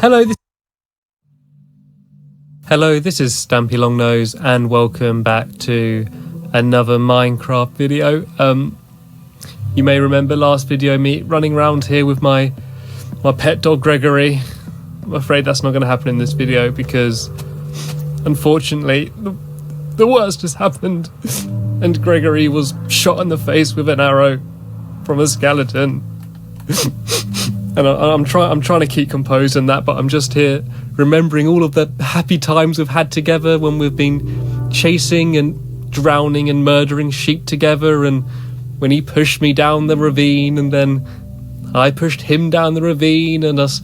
Hello, this is Stampylonghead, and welcome back to another Minecraft video. You may remember last video me running around here with my pet dog Gregory. I'm afraid that's not going to happen in this video because, unfortunately, the worst has happened, and Gregory was shot in the face with an arrow from a skeleton. And I'm trying to keep composed in that, but I'm just here remembering all of the happy times we've had together when we've been chasing and drowning and murdering sheep together, and when he pushed me down the ravine and then I pushed him down the ravine, and us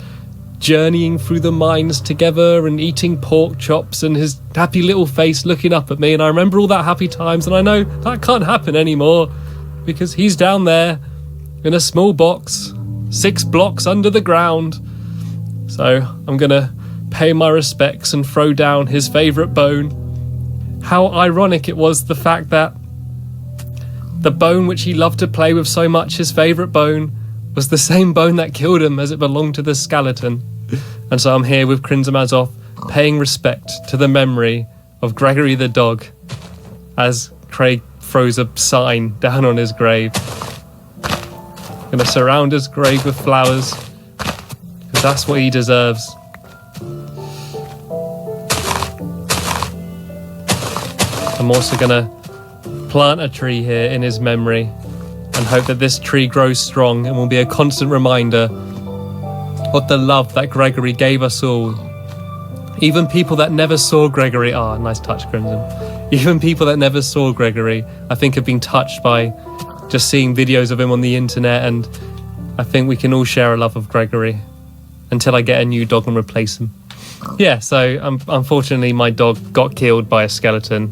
journeying through the mines together and eating pork chops and his happy little face looking up at me. And I remember all that happy times, and I know that can't happen anymore because he's down there in a small box 6 blocks under the ground. So I'm gonna pay my respects and throw down his favourite bone. How ironic it was, the fact that the bone which he loved to play with so much, his favourite bone, was the same bone that killed him, as it belonged to the skeleton. And so I'm here with Crinzamazov, paying respect to the memory of Gregory the dog, as Craig throws a sign down on his grave. I'm gonna surround his grave with flowers, because that's what he deserves. I'm also gonna plant a tree here in his memory and hope that this tree grows strong and will be a constant reminder of the love that Gregory gave us all. Even people that never saw Gregory, nice touch, Crimson. Even people that never saw Gregory, I think, have been touched by just seeing videos of him on the internet, and I think we can all share a love of Gregory until I get a new dog and replace him. Yeah, so unfortunately my dog got killed by a skeleton,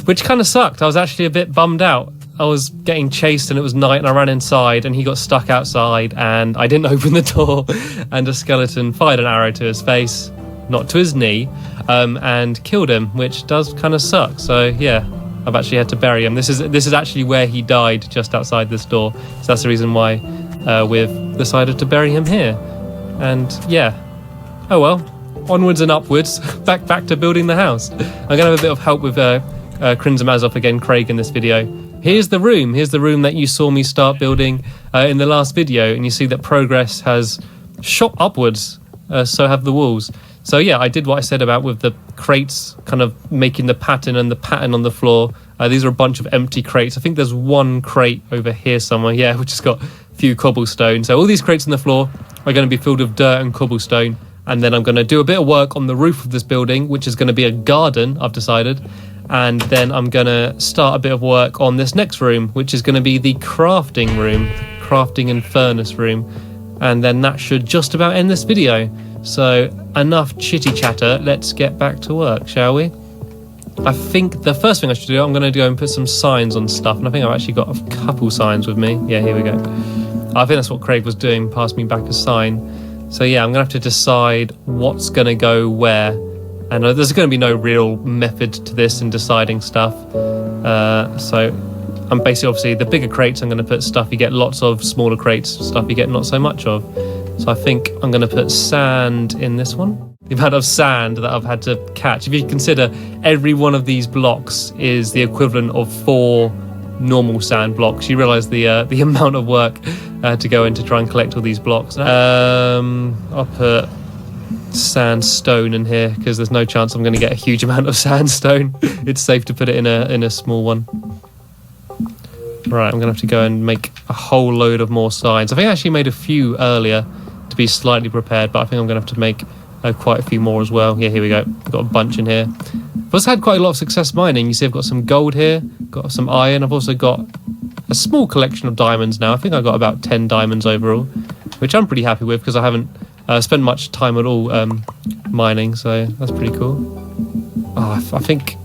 which kind of sucked. I was actually a bit bummed out. I was getting chased and it was night, and I ran inside and he got stuck outside, and I didn't open the door, and a skeleton fired an arrow to his face, not to his knee, and killed him, which does kind of suck. So yeah, I've actually had to bury him. This is actually where he died, just outside this door. So that's the reason why we've decided to bury him here. And yeah, oh well, onwards and upwards, back to building the house. I'm gonna have a bit of help with Crinzamazov again, Craig, in this video. Here's the room that you saw me start building in the last video, and you see that progress has shot upwards, so have the walls. So yeah, I did what I said about with the crates kind of making the pattern and the pattern on the floor. These are a bunch of empty crates. I think there's one crate over here somewhere, yeah, which has got a few cobblestone. So all these crates on the floor are going to be filled with dirt and cobblestone, and then I'm going to do a bit of work on the roof of this building, which is going to be a garden, I've decided. And then I'm going to start a bit of work on this next room, which is going to be the crafting room, crafting and furnace room. And then that should just about end this video. So enough chitty chatter, let's get back to work, shall we? I think the first thing I should do, I'm going to go and put some signs on stuff. And I think I've actually got a couple signs with me. Yeah, here we go. I think that's what Craig was doing, passed me back a sign. So yeah, I'm going to have to decide what's going to go where. And there's going to be no real method to this in deciding stuff. So I'm basically, obviously, the bigger crates I'm going to put stuff you get lots of, smaller crates, stuff you get not so much of. So I think I'm going to put sand in this one. The amount of sand that I've had to catch. If you consider every one of these blocks is the equivalent of 4 normal sand blocks, you realise the amount of work to go in to try and collect all these blocks. I'll put sandstone in here because there's no chance I'm going to get a huge amount of sandstone. It's safe to put it in a small one. Right, I'm going to have to go and make a whole load of more signs. I think I actually made a few earlier to be slightly prepared, but I think I'm going to have to make quite a few more as well. Yeah, here we go. I've got a bunch in here. I've also had quite a lot of success mining. You see I've got some gold here, got some iron. I've also got a small collection of diamonds now. I think I've got about 10 diamonds overall, which I'm pretty happy with because I haven't spent much time at all mining, so that's pretty cool. Oh, I think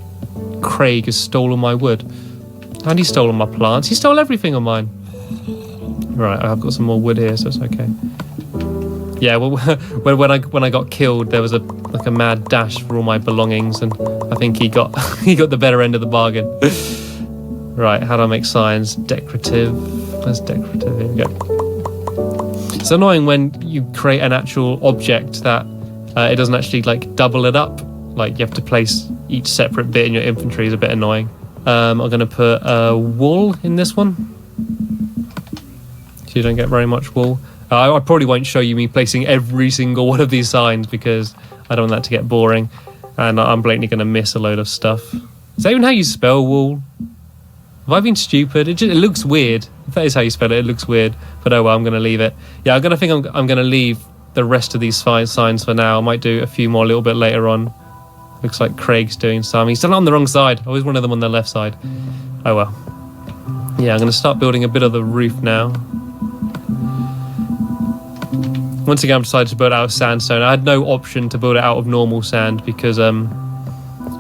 Craig has stolen my wood. And he stole all my plants. He stole everything on mine. Right, I've got some more wood here, so it's okay. Yeah, well, when I got killed, there was a mad dash for all my belongings, and I think he got the better end of the bargain. Right, how do I make signs? Decorative. That's decorative. Here we go. It's annoying when you create an actual object that it doesn't actually like double it up. Like you have to place each separate bit in your inventory is a bit annoying. I'm going to put a wool in this one, so you don't get very much wool. I probably won't show you me placing every single one of these signs because I don't want that to get boring, and I'm blatantly going to miss a load of stuff. Is that even how you spell wool? Have I been stupid? It looks weird. If that is how you spell it, it looks weird. But oh well, I'm going to leave it. Yeah, I'm going to leave the rest of these signs for now. I might do a few more a little bit later on. Looks like Craig's doing some. He's still on the wrong side. I always wanted them on the left side. Oh well. Yeah, I'm going to start building a bit of the roof now. Once again, I've decided to build it out of sandstone. I had no option to build it out of normal sand because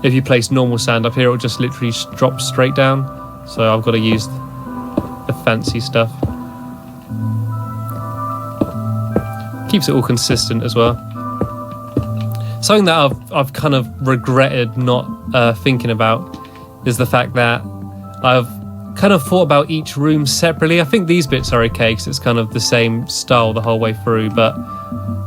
if you place normal sand up here, it will just literally drop straight down. So I've got to use the fancy stuff. Keeps it all consistent as well. Something that I've kind of regretted not thinking about is the fact that I've kind of thought about each room separately. I think these bits are okay because it's kind of the same style the whole way through, but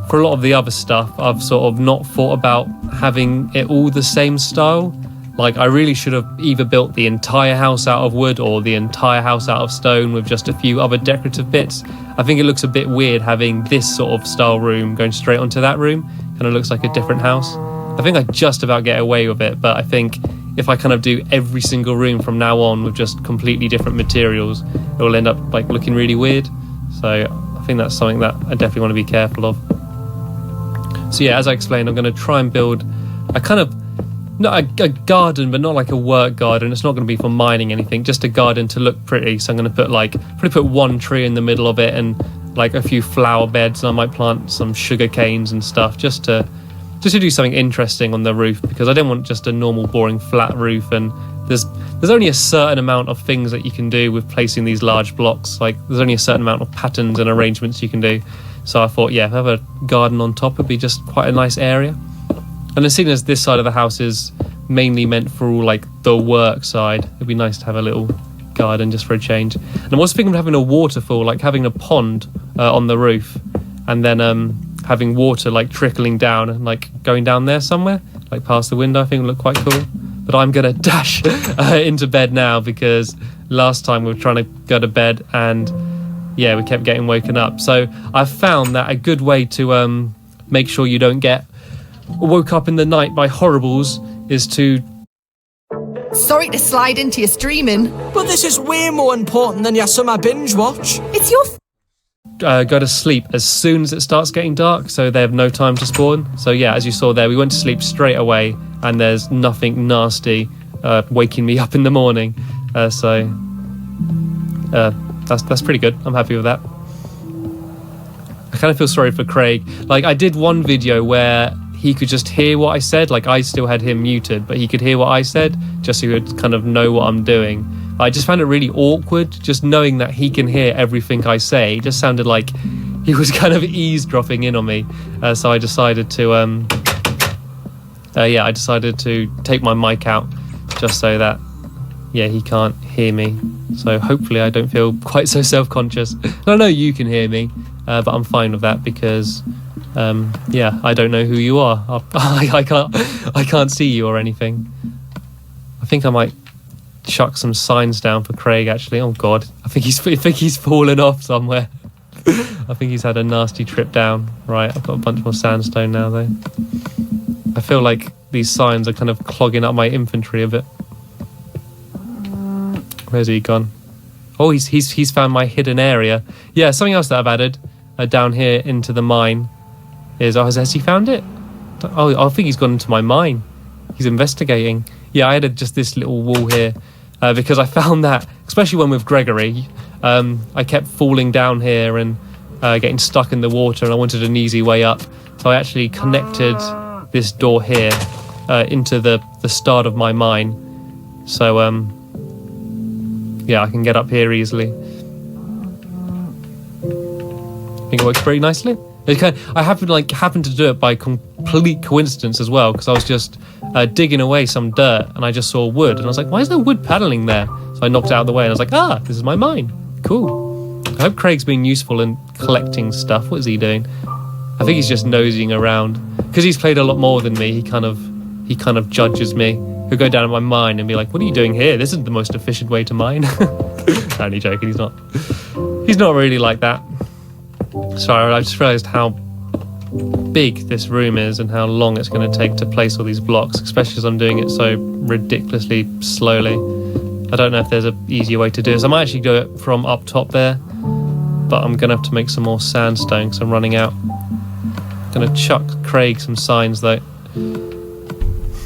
for a lot of the other stuff, I've sort of not thought about having it all the same style. Like, I really should have either built the entire house out of wood or the entire house out of stone with just a few other decorative bits. I think it looks a bit weird having this sort of style room going straight onto that room. Kind of looks like a different house. I think I just about get away with it, but I think if I kind of do every single room from now on with just completely different materials, it will end up like looking really weird. So I think that's something that I definitely want to be careful of. So yeah, as I explained, I'm going to try and build a kind of, not a garden, but not like a work garden. It's not going to be for mining anything, just a garden to look pretty. So I'm going to put probably put one tree in the middle of it and like a few flower beds, and I might plant some sugar canes and stuff just to do something interesting on the roof, because I don't want just a normal boring flat roof. And there's only a certain amount of things that you can do with placing these large blocks. Like there's only a certain amount of patterns and arrangements you can do. So I thought, yeah, have a garden on top would be just quite a nice area. And then seeing as this side of the house is mainly meant for all like the work side, it'd be nice to have a little garden just for a change. And I'm also thinking of having a waterfall, like having a pond on the roof, and then having water like trickling down and like going down there somewhere, like past the window. I think it would look quite cool. But I'm gonna dash into bed now because last time we were trying to go to bed and yeah, we kept getting woken up. So I've found that a good way to make sure you don't get woke up in the night by horribles is to... Sorry to slide into your streaming, but this is way more important than your summer binge watch. It's your go to sleep as soon as it starts getting dark, so they have no time to spawn. So yeah, as you saw there, we went to sleep straight away and there's nothing nasty waking me up in the morning. That's pretty good. I'm happy with that. I kind of feel sorry for Craig. Like, I did one video where he could just hear what I said. Like, I still had him muted, but he could hear what I said, just so he would kind of know what I'm doing. I just found it really awkward, just knowing that he can hear everything I say. It just sounded like he was kind of eavesdropping in on me. So I decided to, I decided to take my mic out, just so that, yeah, he can't hear me. So hopefully I don't feel quite so self-conscious. I know you can hear me, but I'm fine with that because... I don't know who you are. I can't see you or anything. I think I might chuck some signs down for Craig actually. Oh god, I think he's fallen off somewhere. I think he's had a nasty trip down. Right, I've got a bunch more sandstone now though. I feel like these signs are kind of clogging up my inventory a bit. Where's he gone? Oh, he's found my hidden area. Yeah, something else that I've added down here into the mine is, has he found it? Oh, I think he's gone into my mine. He's investigating. Yeah, I added just this little wall here because I found that, especially when with Gregory, I kept falling down here and getting stuck in the water, and I wanted an easy way up. So I actually connected this door here into the start of my mine. So, yeah, I can get up here easily. I think it works pretty nicely. I happened to do it by complete coincidence as well, because I was just digging away some dirt and I just saw wood and I was like, why is there wood paneling there? So I knocked it out of the way and I was like, this is my mine. Cool. I hope Craig's being useful in collecting stuff. What is he doing? I think he's just nosing around. because he's played a lot more than me, he kind of judges me. He'll go down in my mine and be like, what are you doing here? This isn't the most efficient way to mine. Only joking, he's not really like that. Sorry, I just realised how big this room is and how long it's going to take to place all these blocks, especially as I'm doing it so ridiculously slowly. I don't know if there's an easier way to do this. I might actually do it from up top there, but I'm going to have to make some more sandstone because I'm running out. I'm going to chuck Craig some signs though.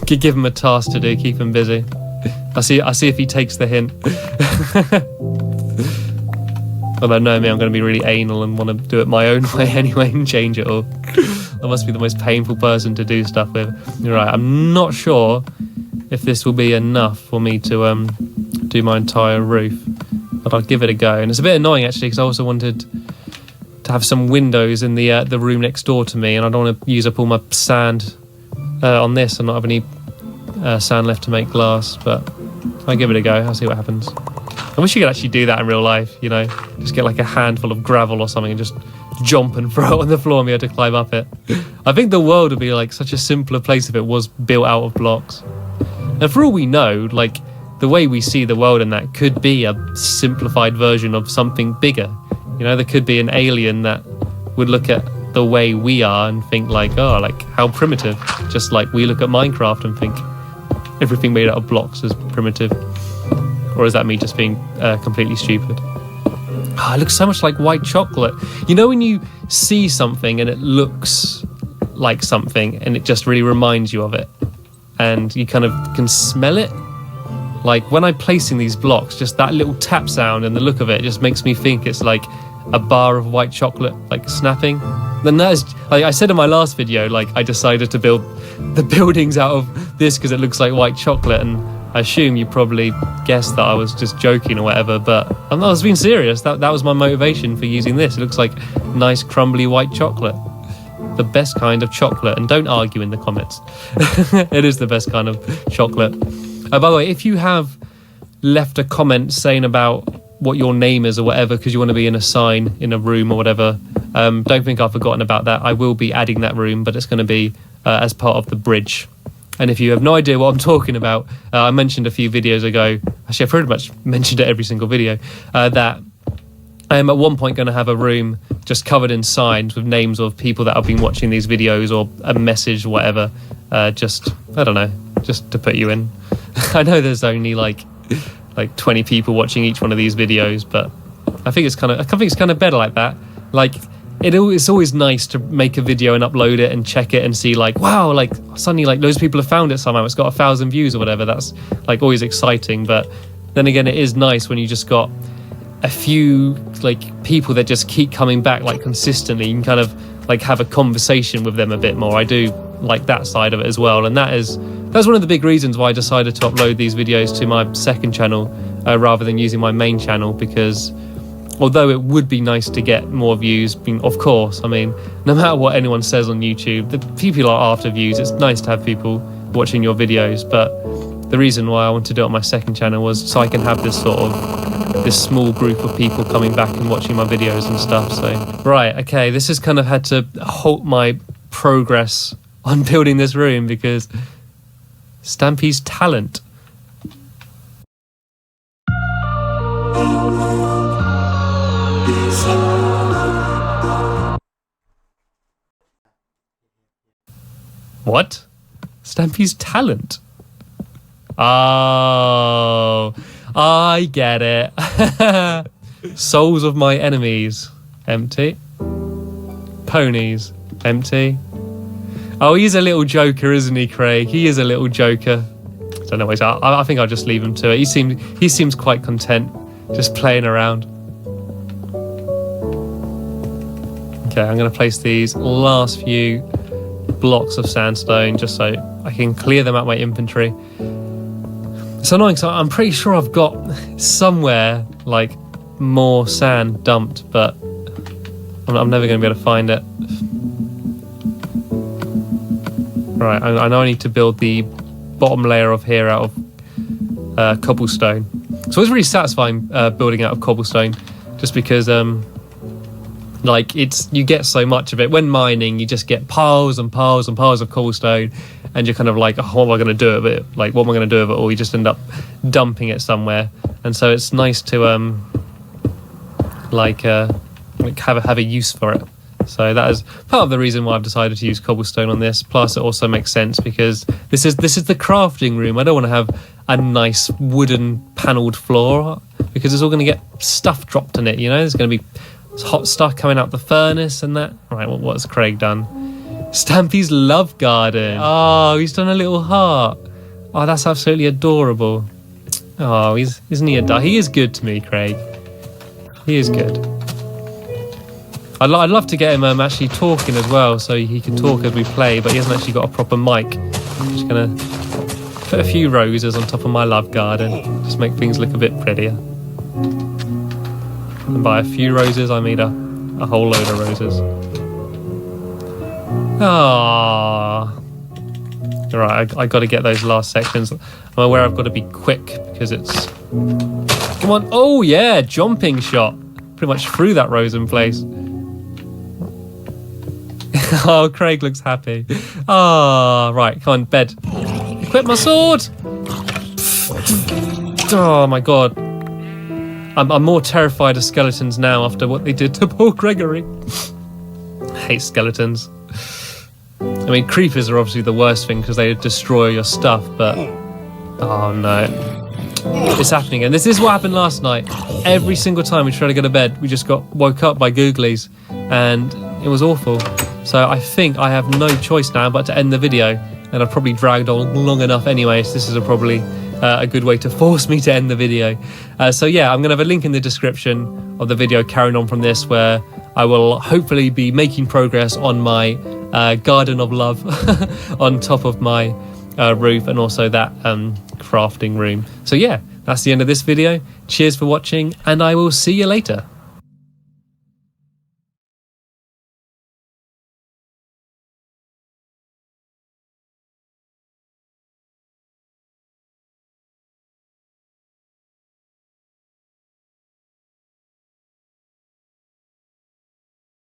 Give him a task to do, keep him busy. I see if he takes the hint. Although knowing me, I'm going to be really anal and want to do it my own way anyway and change it all. I must be the most painful person to do stuff with. You're right, I'm not sure if this will be enough for me to do my entire roof, but I'll give it a go. And it's a bit annoying actually because I also wanted to have some windows in the room next door to me, and I don't want to use up all my sand on this and not have any sand left to make glass, but I'll give it a go. I'll see what happens. I wish you could actually do that in real life, you know, just get like a handful of gravel or something and just jump and throw it on the floor and be able to climb up it. I think the world would be like such a simpler place if it was built out of blocks. And for all we know, like the way we see the world in that could be a simplified version of something bigger. You know, there could be an alien that would look at the way we are and think like, oh, like how primitive. Just like we look at Minecraft and think everything made out of blocks is primitive. Or is that me just being completely stupid? Oh, it looks so much like white chocolate. You know when you see something and it looks like something and it just really reminds you of it and you kind of can smell it? Like when I'm placing these blocks, just that little tap sound and the look of it just makes me think it's like a bar of white chocolate like snapping. Then that's, like I said in my last video, like I decided to build the buildings out of this because it looks like white chocolate, and I assume you probably guessed that I was just joking or whatever, but I was being serious. That was my motivation for using this. It looks like nice crumbly white chocolate. The best kind of chocolate. And don't argue in the comments. It is the best kind of chocolate. By the way, if you have left a comment saying about what your name is or whatever because you want to be in a sign in a room or whatever, don't think I've forgotten about that. I will be adding that room, but it's going to be as part of the bridge. And if you have no idea what I'm talking about, I mentioned a few videos ago, actually I've pretty much mentioned it every single video, that I am at one point going to have a room just covered in signs with names of people that have been watching these videos or a message or whatever, just, I don't know, just to put you in. I know there's only like 20 people watching each one of these videos, but I think it's kind of better like that. Like, it's always nice to make a video and upload it and check it and see like, wow, like suddenly like those people have found it somehow, it's got 1,000 views or whatever. That's like always exciting. But then again, it is nice when you just got a few like people that just keep coming back like consistently. You can kind of like have a conversation with them a bit more. I do like that side of it as well, and that's one of the big reasons why I decided to upload these videos to my second channel rather than using my main channel, because although it would be nice to get more views, of course, I mean, no matter what anyone says on YouTube, the people are after views. It's nice to have people watching your videos, but the reason why I wanted to do it on my second channel was so I can have this small group of people coming back and watching my videos and stuff. So, right, okay, this has kind of had to halt my progress on building this room because Stampy's talent. What? Stampy's talent? Oh, I get it. Souls of my enemies. Empty. Ponies. Empty. Oh, he's a little joker, isn't he, Craig? He is a little joker. I don't know what he's at. I think I'll just leave him to it. He seems quite content, just playing around. Okay, I'm going to place these last few blocks of sandstone just so I can clear them out my inventory. It's annoying, so I'm pretty sure I've got somewhere like more sand dumped, but I'm never going to be able to find it. Right, I know I need to build the bottom layer of here out of cobblestone. So it's really satisfying building out of cobblestone, just because Like, you get so much of it. When mining, you just get piles and piles and piles of cobblestone, and you're kind of like, oh, what am I going to do with it? Like, what am I going to do with it? Or you just end up dumping it somewhere. And so it's nice to have a use for it. So that is part of the reason why I've decided to use cobblestone on this. Plus, it also makes sense because this is the crafting room. I don't want to have a nice wooden panelled floor because it's all going to get stuff dropped in it. You know, there's going to be hot stuff coming out the furnace and that. Right, what's Craig done? Stampy's love garden. Oh, he's done a little heart. Oh, that's absolutely adorable. Oh, isn't he he is good to me, Craig. He is good. I'd love to get him actually talking as well, so he can talk as we play, but he hasn't actually got a proper mic. I'm just gonna put a few roses on top of my love garden, just make things look a bit prettier. And by a few roses, I mean a whole load of roses. Ah. Right, I got to get those last sections. I'm aware I've got to be quick because it's... Come on. Oh, yeah, jumping shot. Pretty much through that rose in place. Oh, Craig looks happy. Ah, right, come on, bed. Equip my sword. Oh, my God. I'm more terrified of skeletons now after what they did to poor Gregory. I hate skeletons. I mean, creepers are obviously the worst thing because they destroy your stuff, but... Oh, no. It's happening again. This is what happened last night. Every single time we tried to go to bed, we just got woke up by googlies, and it was awful. So I think I have no choice now but to end the video, and I've probably dragged on long enough anyway, so this is probably a good way to force me to end the video. So yeah, I'm going to have a link in the description of the video carrying on from this, where I will hopefully be making progress on my garden of love on top of my roof, and also that crafting room. So yeah, that's the end of this video. Cheers for watching, and I will see you later.